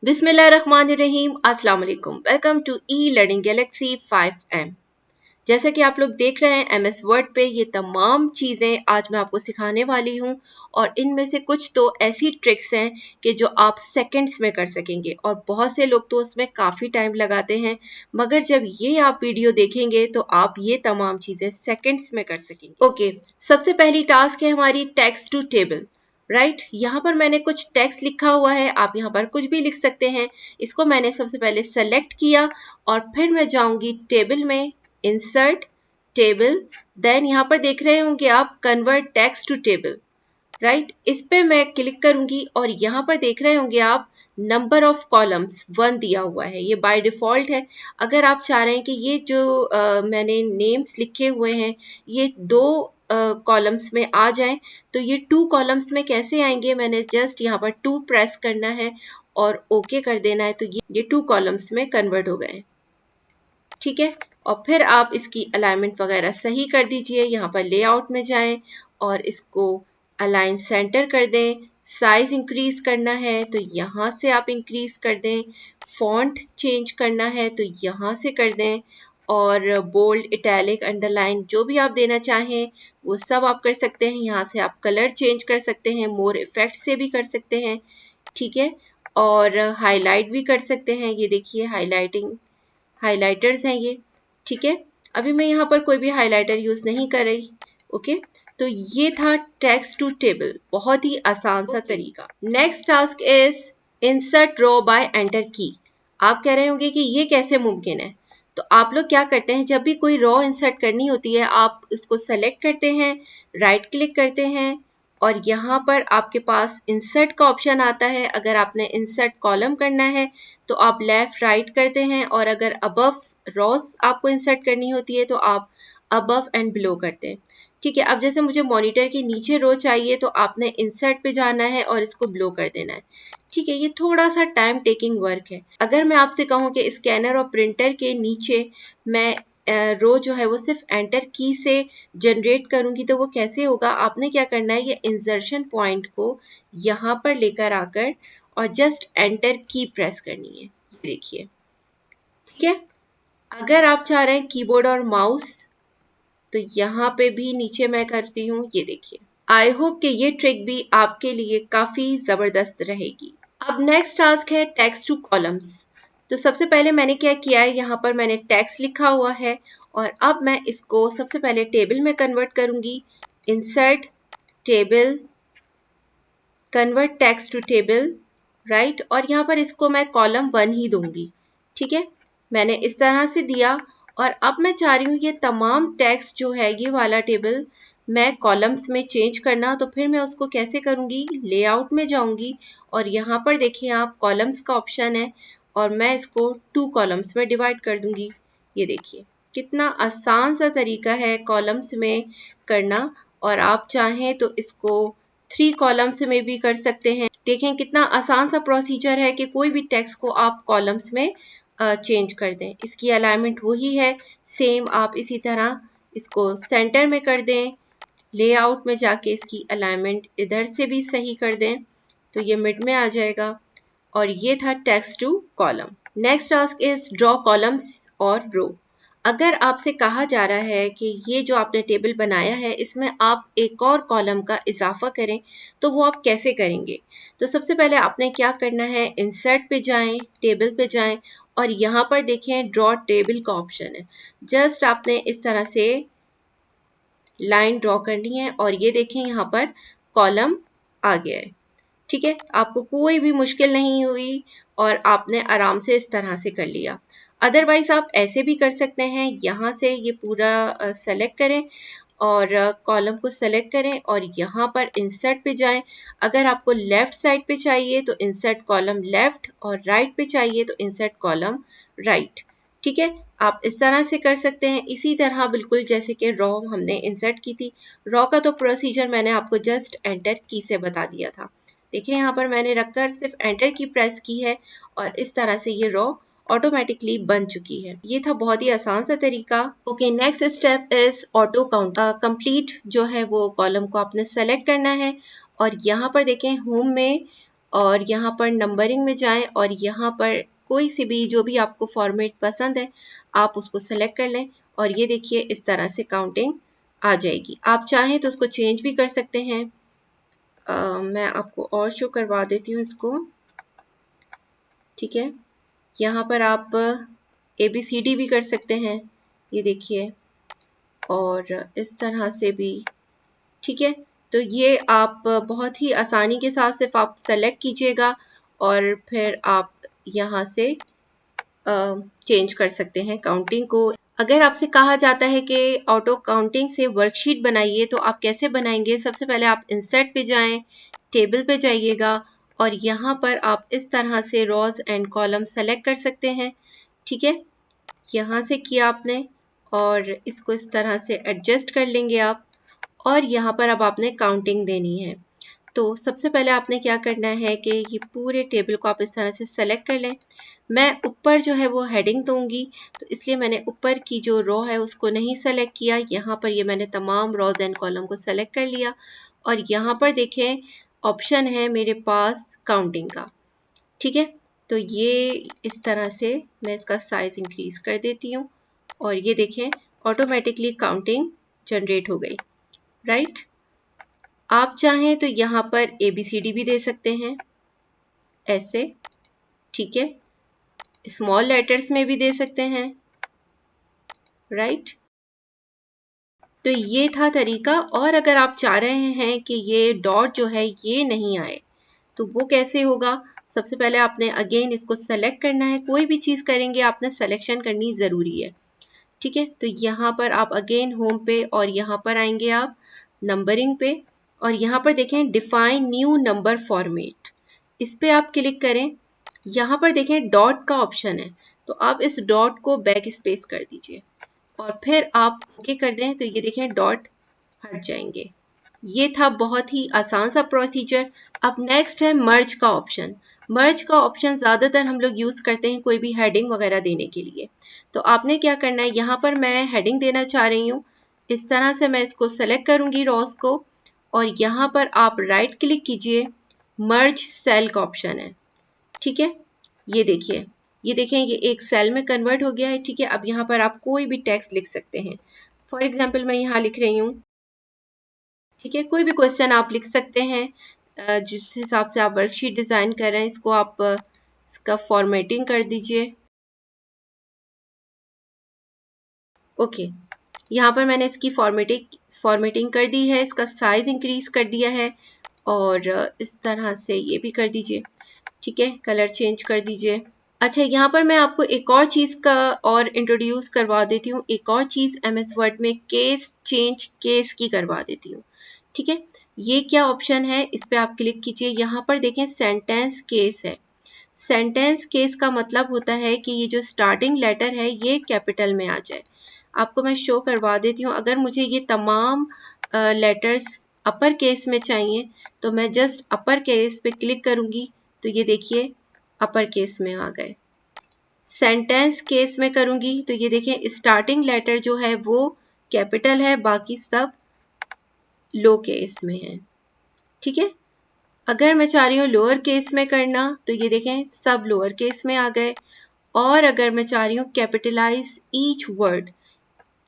बिस्मिल्लाहिर्रहमानिर्रहीम, अस्सलाम वालेकुम। Welcome to E learning galaxy 5M। जैसा कि आप लोग देख रहे हैं MS वर्ड पे ये तमाम चीज़ें आज मैं आपको सिखाने वाली हूँ और इनमें से कुछ तो ऐसी ट्रिक्स हैं कि जो आप सेकंड्स में कर सकेंगे और बहुत से लोग तो उसमें काफ़ी टाइम लगाते हैं, मगर जब ये आप वीडियो देखेंगे तो आप ये तमाम चीज़ें सेकंड्स में कर सकेंगे। ओके, सबसे पहली टास्क है हमारी टेक्स्ट टू टेबल। राइट, यहाँ पर मैंने कुछ टेक्स्ट लिखा हुआ है, आप यहाँ पर कुछ भी लिख सकते हैं। इसको मैंने सबसे पहले सेलेक्ट किया और फिर मैं जाऊंगी टेबल में, इंसर्ट टेबल, देन यहाँ पर देख रहे होंगे आप convert text to table. Right, इस पे मैं क्लिक करूंगी और यहाँ पर देख रहे होंगे आप नंबर ऑफ कॉलम्स 1 दिया हुआ है, ये बाय डिफॉल्ट है। अगर आप चाह रहे हैं कि ये जो मैंने नेम्स लिखे हुए हैं ये 2 कॉलम्स में आ जाएं, तो ये 2 कॉलम्स में कैसे आएंगे, मैंने जस्ट यहाँ पर 2 प्रेस करना है और ओके कर देना है, तो ये 2 कॉलम्स में कन्वर्ट हो गए। ठीक है, और फिर आप इसकी अलाइनमेंट वगैरह सही कर दीजिए। यहाँ पर लेआउट में जाएं और इसको अलाइन सेंटर कर दें। साइज इंक्रीज करना है तो यहाँ से आप इंक्रीज कर दें। फॉन्ट चेंज करना है तो यहाँ से कर दें। और बोल्ड, इटैलिक, अंडरलाइन जो भी आप देना चाहें वो सब आप कर सकते हैं। यहाँ से आप कलर चेंज कर सकते हैं, मोर इफेक्ट से भी कर सकते हैं। ठीक है, और हाईलाइट भी कर सकते हैं। ये देखिए हाइलाइटर्स हैं ये। ठीक है, अभी मैं यहाँ पर कोई भी हाइलाइटर यूज नहीं कर रही। ओके, तो ये था टेक्स्ट टू टेबल, बहुत ही आसान सा तरीका। Next task is insert row by enter key. आप कह रहे होंगे कि ये कैसे मुमकिन है। तो आप लोग क्या करते हैं, जब भी कोई रो इंसर्ट करनी होती है आप उसको सेलेक्ट करते हैं, राइट क्लिक करते हैं और यहाँ पर आपके पास इंसर्ट का ऑप्शन आता है। अगर आपने इंसर्ट कॉलम करना है तो आप लेफ्ट राइट करते हैं, और अगर अबव रोज आपको इंसर्ट करनी होती है तो आप अबव एंड बिलो करते हैं। ठीक है, अब जैसे मुझे मॉनिटर के नीचे रो चाहिए तो आपने इंसर्ट पे जाना है और इसको बिलो कर देना है। ठीक है, ये थोड़ा सा टाइम टेकिंग वर्क है। अगर मैं आपसे कहूँ कि स्कैनर और प्रिंटर के नीचे मैं रो जो है वो सिर्फ एंटर की से जनरेट करूंगी तो वो कैसे होगा। आपने क्या करना है, ये इंसर्शन पॉइंट को यहाँ पर लेकर आकर और जस्ट एंटर की प्रेस करनी है। ये देखिए, ठीक है। अगर आप चाह रहे हैं कीबोर्ड और माउस तो यहाँ पे भी नीचे मैं करती हूँ, ये देखिए। आई होप कि ये ट्रिक भी आपके लिए काफी जबरदस्त रहेगी। अब नेक्स्ट टास्क है टेक्स्ट टू कॉलम्स। तो सबसे पहले मैंने क्या किया है, यहाँ पर मैंने टेक्स्ट लिखा हुआ है और अब मैं इसको सबसे पहले टेबल में कन्वर्ट करूंगी। Insert table, convert text to table, right, और यहाँ पर इसको मैं कॉलम 1 ही दूंगी। ठीक है, मैंने इस तरह से दिया और अब मैं चाह रही हूँ ये तमाम टेक्स्ट जो है ये वाला टेबल मैं कॉलम्स में चेंज करना। तो फिर मैं उसको कैसे करूँगी, लेआउट में जाऊँगी और यहाँ पर देखिए आप कॉलम्स का ऑप्शन है और मैं इसको 2 कॉलम्स में डिवाइड कर दूंगी। ये देखिए कितना आसान सा तरीका है कॉलम्स में करना, और आप चाहें तो इसको 3 कॉलम्स में भी कर सकते हैं। देखें कितना आसान सा प्रोसीजर है कि कोई भी टेक्स्ट को आप कॉलम्स में चेंज कर दें। इसकी अलाइनमेंट वही है, सेम आप इसी तरह इसको सेंटर में कर दें, लेआउट में जाके इसकी अलाइनमेंट इधर से भी सही कर दें तो ये मिड में आ जाएगा। और ये था text to column. Next task is draw columns और रो। अगर आपसे कहा जा रहा है कि ये जो आपने टेबल बनाया है इसमें आप एक और कॉलम का इजाफा करें तो वो आप कैसे करेंगे। तो सबसे पहले आपने क्या करना है, इंसर्ट पे जाएं, टेबल पे जाएं और यहाँ पर देखें ड्रॉ टेबल का ऑप्शन है। जस्ट आपने इस तरह से लाइन ड्रॉ करनी है और ये देखें यहाँ पर कॉलम आ गया है। ठीक है, आपको कोई भी मुश्किल नहीं हुई और आपने आराम से इस तरह से कर लिया। अदरवाइज आप ऐसे भी कर सकते हैं, यहाँ से ये पूरा सेलेक्ट करें और कॉलम को सेलेक्ट करें और यहाँ पर इंसर्ट पे जाएं। अगर आपको लेफ्ट साइड पे चाहिए तो इंसर्ट कॉलम लेफ्ट और राइट पे चाहिए तो इंसर्ट कॉलम राइट। ठीक है, आप इस तरह से कर सकते हैं, इसी तरह बिल्कुल जैसे कि रॉ हमने इंसर्ट की थी। रॉ का तो प्रोसीजर मैंने आपको जस्ट एंटर की से बता दिया था। देखिए यहाँ पर मैंने रखकर सिर्फ एंटर की प्रेस की है और इस तरह से ये रॉ ऑटोमेटिकली बन चुकी है। ये था बहुत ही आसान सा तरीका। Okay, next step is auto count complete. जो है वो कॉलम को आपने सेलेक्ट करना है और यहाँ पर देखें होम में और यहाँ पर नंबरिंग में जाएं और यहाँ पर कोई सी भी जो भी आपको फॉर्मेट पसंद है आप उसको सेलेक्ट कर लें और ये देखिए इस तरह से काउंटिंग आ जाएगी। आप चाहें तो उसको चेंज भी कर सकते हैं। मैं आपको और शो करवा देती हूँ इसको। ठीक है, यहाँ पर आप ABCD भी कर सकते हैं, ये देखिए, और इस तरह से भी। ठीक है, तो ये आप बहुत ही आसानी के साथ सिर्फ आप सेलेक्ट कीजिएगा और फिर आप यहाँ से चेंज कर सकते हैं काउंटिंग को। अगर आपसे कहा जाता है कि ऑटो काउंटिंग से वर्कशीट बनाइए तो आप कैसे बनाएंगे? सबसे पहले आप इंसर्ट पे जाएं, टेबल पे जाइएगा और यहाँ पर आप इस तरह से रोज एंड कॉलम सेलेक्ट कर सकते हैं। ठीक है, यहाँ से किया आपने और इसको इस तरह से एडजस्ट कर लेंगे आप और यहाँ पर अब आपने काउंटिंग देनी है। तो सबसे पहले आपने क्या करना है कि ये पूरे टेबल को आप इस तरह से सेलेक्ट कर लें। मैं ऊपर जो है वो हेडिंग दूंगी तो इसलिए मैंने ऊपर की जो रो है उसको नहीं सेलेक्ट किया। यहाँ पर ये मैंने तमाम रोज एंड कॉलम को सेलेक्ट कर लिया और यहाँ पर देखें ऑप्शन है मेरे पास काउंटिंग का। ठीक है, तो ये इस तरह से मैं इसका साइज इंक्रीज कर देती हूँ और ये देखें ऑटोमेटिकली काउंटिंग जनरेट हो गई। राइट, आप चाहें तो यहाँ पर ABCD भी दे सकते हैं ऐसे। ठीक है, स्मॉल लेटर्स में भी दे सकते हैं। राइट, तो ये था तरीका। और अगर आप चाह रहे हैं कि ये डॉट जो है ये नहीं आए तो वो कैसे होगा? सबसे पहले आपने अगेन इसको सेलेक्ट करना है। कोई भी चीज़ करेंगे आपने सेलेक्शन करनी ज़रूरी है। ठीक है, तो यहाँ पर आप अगेन होम पे और यहाँ पर आएंगे आप नंबरिंग पे और यहाँ पर देखें डिफाइन न्यू नंबर फॉर्मेट, इस पे आप क्लिक करें। यहाँ पर देखें डॉट का ऑप्शन है तो आप इस डॉट को बैक स्पेस कर दीजिए और फिर आप ओके कर दें तो ये देखें डॉट हट जाएंगे। ये था बहुत ही आसान सा प्रोसीजर। अब नेक्स्ट है मर्ज का ऑप्शन। मर्ज का ऑप्शन ज़्यादातर हम लोग यूज़ करते हैं कोई भी हेडिंग वगैरह देने के लिए। तो आपने क्या करना है, यहाँ पर मैं हेडिंग देना चाह रही हूँ, इस तरह से मैं इसको सेलेक्ट करूँगी रॉस को और यहाँ पर आप राइट क्लिक कीजिए, मर्ज सेल का ऑप्शन है। ठीक है, ये देखिए, ये देखें ये एक सेल में कन्वर्ट हो गया है। ठीक है, अब यहाँ पर आप कोई भी टेक्स्ट लिख सकते हैं। फॉर एग्जाम्पल मैं यहाँ लिख रही हूँ। ठीक है, कोई भी क्वेश्चन आप लिख सकते हैं जिस हिसाब से आप वर्कशीट डिज़ाइन कर रहे हैं। इसको आप इसका फॉर्मेटिंग कर दीजिए। ओके, यहाँ पर मैंने इसकी फॉर्मेटिंग कर दी है, इसका साइज इंक्रीज कर दिया है और इस तरह से ये भी कर दीजिए। ठीक है, कलर चेंज कर दीजिए। अच्छा, यहाँ पर मैं आपको एक और चीज़ का और इंट्रोड्यूस करवा देती हूँ। एक और चीज़ MS वर्ड में केस चेंज केस की करवा देती हूँ। ठीक है, ये क्या ऑप्शन है, इस पे आप क्लिक कीजिए। यहाँ पर देखें सेंटेंस केस है। सेंटेंस केस का मतलब होता है कि ये जो स्टार्टिंग लेटर है ये कैपिटल में आ जाए। आपको मैं शो करवा देती हूँ। अगर मुझे ये तमाम लेटर्स अपर केस में चाहिए तो मैं जस्ट अपर केस पे क्लिक करूँगी तो ये देखिए अपर केस में आ गए। सेंटेंस केस में करूँगी तो ये देखें स्टार्टिंग लेटर जो है वो कैपिटल है, बाकी सब लो केस में है। ठीक है, अगर मैं चाह रही हूँ लोअर केस में करना तो ये देखें सब लोअर केस में आ गए और अगर मैं चाह रही हूँ कैपिटलाइज ईच वर्ड,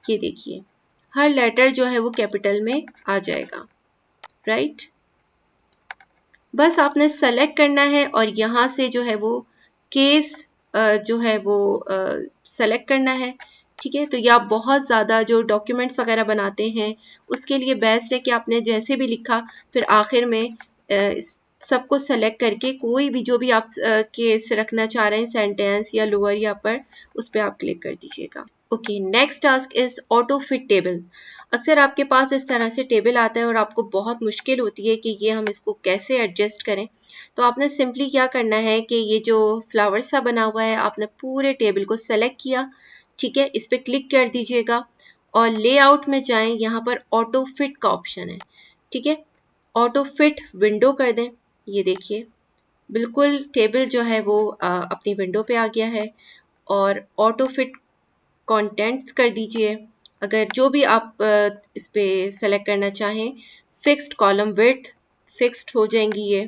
ये देखिए हर लेटर जो है वो कैपिटल में आ जाएगा। राइट, बस आपने सेलेक्ट करना है और यहाँ से जो है वो केस जो है वो सेलेक्ट करना है। ठीक है, तो ये आप बहुत ज़्यादा जो डॉक्यूमेंट्स वगैरह बनाते हैं उसके लिए बेस्ट है कि आपने जैसे भी लिखा फिर आखिर में सबको सेलेक्ट करके कोई भी जो भी आप केस रखना चाह रहे हैं सेंटेंस या लोअर या अपर उस पर आप क्लिक कर दीजिएगा। Okay, next task is auto fit table. अक्सर आपके पास इस तरह से टेबल आता है और आपको बहुत मुश्किल होती है कि ये हम इसको कैसे एडजस्ट करें। तो आपने सिंपली क्या करना है कि ये जो फ्लावर सा बना हुआ है आपने पूरे टेबल को सेलेक्ट किया। ठीक है, इस पर क्लिक कर दीजिएगा और लेआउट में जाएं, यहाँ पर ऑटो फिट का ऑप्शन है। ठीक है, ऑटो फिट विंडो कर दें। ये देखिए बिल्कुल टेबल जो है वो अपनी विंडो पे आ गया है और ऑटो फिट कंटेंट्स कर दीजिए। अगर जो भी आप इस पे सेलेक्ट करना चाहें, फिक्स्ड कॉलम विड्थ फिक्स्ड हो जाएंगी ये।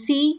C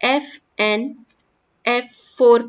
F4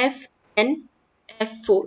F4.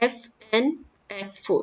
F4.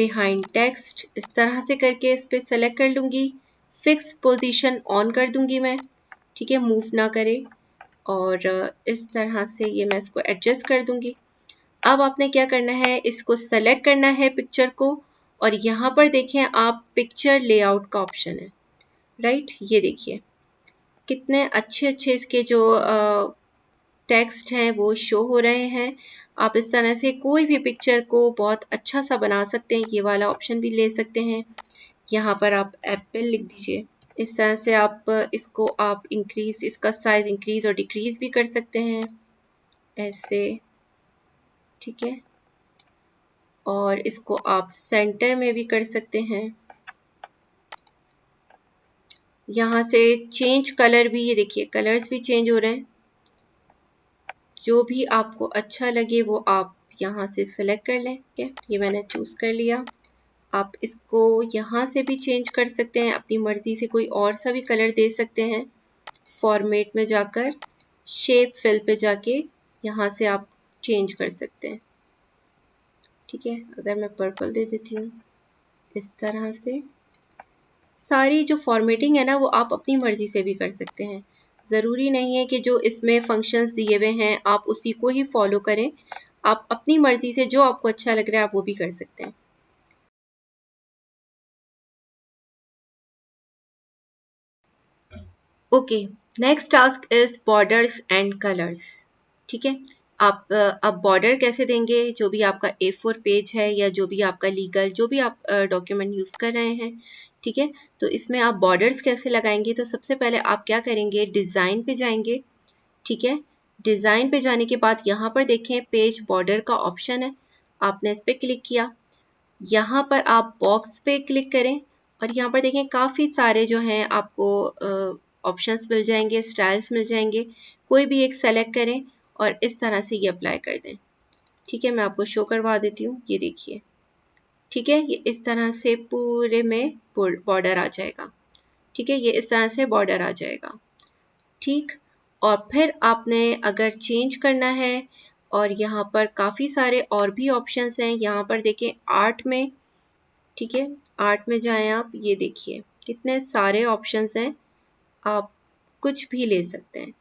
Behind text इस तरह से करके इस पे सेलेक्ट कर लूँगी, फिक्स पोजीशन ऑन कर दूँगी मैं, ठीक है, मूव ना करे, और इस तरह से ये मैं इसको एडजस्ट कर दूँगी। अब आपने क्या करना है, इसको सेलेक्ट करना है पिक्चर को, और यहाँ पर देखें आप पिक्चर लेआउट का ऑप्शन है, राइट, ये देखिए कितने अच्छे अच्छे इसके जो टेक्स्ट हैं वो शो हो रहे हैं। आप इस तरह से कोई भी पिक्चर को बहुत अच्छा सा बना सकते हैं, ये वाला ऑप्शन भी ले सकते हैं। यहाँ पर आप एप्पल लिख दीजिए, इस तरह से आप इसको आप इंक्रीज, इसका साइज इंक्रीज और डिक्रीज भी कर सकते हैं ऐसे, ठीक है, और इसको आप सेंटर में भी कर सकते हैं। यहाँ से चेंज कलर भी, ये देखिए कलर्स भी चेंज हो रहे हैं, जो भी आपको अच्छा लगे वो आप यहाँ से सेलेक्ट कर लें, ठीक है, ये मैंने चूज कर लिया। आप इसको यहाँ से भी चेंज कर सकते हैं, अपनी मर्जी से कोई और सा भी कलर दे सकते हैं। फॉर्मेट में जाकर शेप फिल पे जाके यहाँ से आप चेंज कर सकते हैं, ठीक है। अगर मैं पर्पल दे देती हूँ इस तरह से, सारी जो फॉर्मेटिंग है ना वो आप अपनी मर्जी से भी कर सकते हैं। ज़रूरी नहीं है कि जो इसमें फंक्शंस दिए हुए हैं आप उसी को ही फॉलो करें, आप अपनी मर्जी से जो आपको अच्छा लग रहा है आप वो भी कर सकते हैं। Okay, next task is borders and colours, ठीक है। आप अब बॉर्डर कैसे देंगे, जो भी आपका A4 पेज है या जो भी आपका लीगल जो भी आप डॉक्यूमेंट यूज़ कर रहे हैं, ठीक है, तो इसमें आप बॉर्डर्स कैसे लगाएंगे। तो सबसे पहले आप क्या करेंगे, डिज़ाइन पे जाएंगे, ठीक है। डिज़ाइन पे जाने के बाद यहाँ पर देखें पेज बॉर्डर का ऑप्शन है, आपने इस पर क्लिक किया, यहाँ पर आप बॉक्स पे क्लिक करें और यहाँ पर देखें काफ़ी सारे जो हैं आपको ऑप्शंस मिल जाएंगे, स्टाइल्स मिल जाएंगे, कोई भी एक सेलेक्ट करें और इस तरह से ये अप्लाई कर दें, ठीक है। मैं आपको शो करवा देती हूँ, ये देखिए, ठीक है, ये इस तरह से पूरे में बॉर्डर आ जाएगा, ठीक है, ये इस तरह से बॉर्डर आ जाएगा, ठीक। और फिर आपने अगर चेंज करना है, और यहाँ पर काफ़ी सारे और भी ऑप्शंस हैं, यहाँ पर देखें आर्ट में, ठीक है, आर्ट में जाएं आप, ये देखिए कितने सारे ऑप्शंस हैं, आप कुछ भी ले सकते हैं।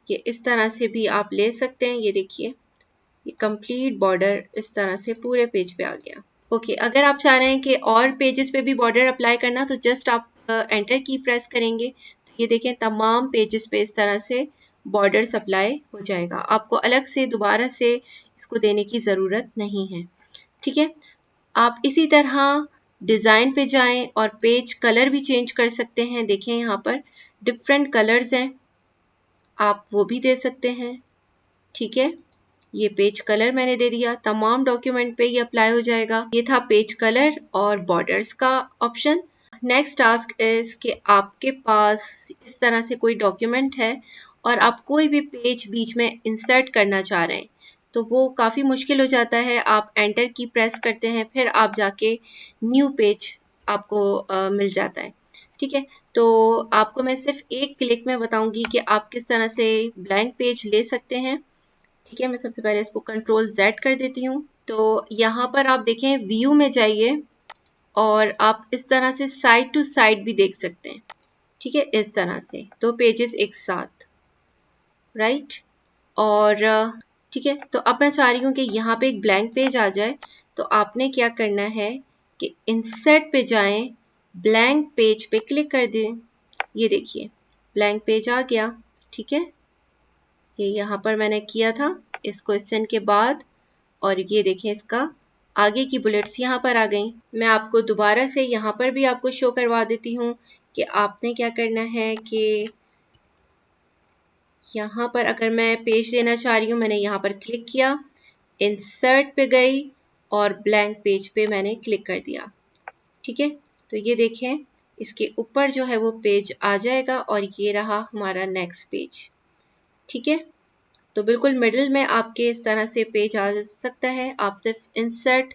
ये इस तरह से भी आप ले सकते हैं, ये देखिए ये कंप्लीट बॉर्डर इस तरह से पूरे पेज पे आ गया। ओके, अगर आप चाह रहे हैं कि और पेजेस पे भी बॉर्डर अप्लाई करना, तो जस्ट आप एंटर की प्रेस करेंगे, तो ये देखें तमाम पेजेस पे इस तरह से बॉर्डर अप्लाई हो जाएगा, आपको अलग से दोबारा से इसको देने की ज़रूरत नहीं है, ठीक है। आप इसी तरह डिज़ाइन पे जाएं और पेज कलर भी चेंज कर सकते हैं, देखें यहाँ पर डिफरेंट कलर्स हैं, आप वो भी दे सकते हैं, ठीक है। ये पेज कलर मैंने दे दिया, तमाम डॉक्यूमेंट पे ये अप्लाई हो जाएगा। ये था पेज कलर और बॉर्डर्स का ऑप्शन। नेक्स्ट टास्क इज कि आपके पास इस तरह से कोई डॉक्यूमेंट है और आप कोई भी पेज बीच में इंसर्ट करना चाह रहे हैं, तो वो काफ़ी मुश्किल हो जाता है। आप एंटर की प्रेस करते हैं, फिर आप जाके न्यू पेज आपको मिल जाता है, ठीक है। तो आपको मैं सिर्फ एक क्लिक में बताऊंगी कि आप किस तरह से ब्लैंक पेज ले सकते हैं, ठीक है। मैं सबसे पहले इसको कंट्रोल Z कर देती हूँ। तो यहाँ पर आप देखें व्यू में जाइए और आप इस तरह से साइड टू साइड भी देख सकते हैं, ठीक है, इस तरह से दो पेजेस एक साथ, राइट। और ठीक है, तो अब मैं चाह रही हूँ कि यहाँ पे एक ब्लैंक पेज आ जाए, तो आपने क्या करना है कि इंसर्ट पे जाएं, ब्लैंक पेज पे क्लिक कर दें, ये देखिए ब्लैंक पेज आ गया, ठीक है। ये यहाँ पर मैंने किया था, इसको एक्सटेंड के बाद, और ये देखें इसका आगे की बुलेट्स यहाँ पर आ गई। मैं आपको दोबारा से यहाँ पर भी आपको शो करवा देती हूँ कि आपने क्या करना है कि यहाँ पर अगर मैं पेज देना चाह रही हूँ, मैंने यहाँ पर क्लिक किया, इंसर्ट पे गई और ब्लैंक पेज पे मैंने क्लिक कर दिया, ठीक है। तो ये देखें इसके ऊपर जो है वो पेज आ जाएगा और ये रहा हमारा नेक्स्ट पेज, ठीक है। तो बिल्कुल मिडिल में आपके इस तरह से पेज आ सकता है, आप सिर्फ इंसर्ट